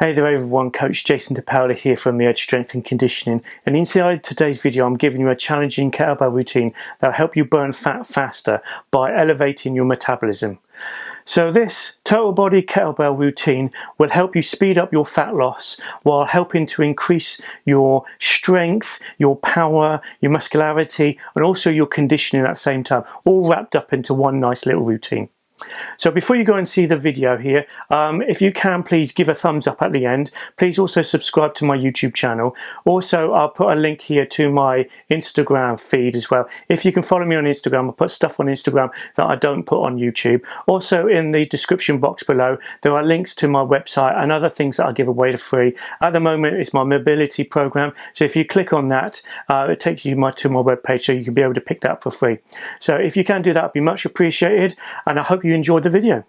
Hey there everyone, Coach Jason Depaoli here from the Edge Strength and Conditioning, and inside today's video I'm giving you a challenging kettlebell routine that will help you burn fat faster by elevating your metabolism. So this total body kettlebell routine will help you speed up your fat loss while helping to increase your strength, your power, your muscularity, and also your conditioning at the same time, all wrapped up into one nice little routine. So before you go and see the video here, if you can, please give a thumbs up at the end. Please also subscribe to my YouTube channel. Also, I'll put a link here to my Instagram feed as well. If you can follow me on Instagram, I'll put stuff on Instagram that I don't put on YouTube. Also, in the description box below, there are links to my website and other things that I give away for free. At the moment, it's my mobility program. So if you click on that, it takes you to my webpage, so you can be able to pick that up for free. So if you can do that, it'd be much appreciated, and I hope you enjoyed the video.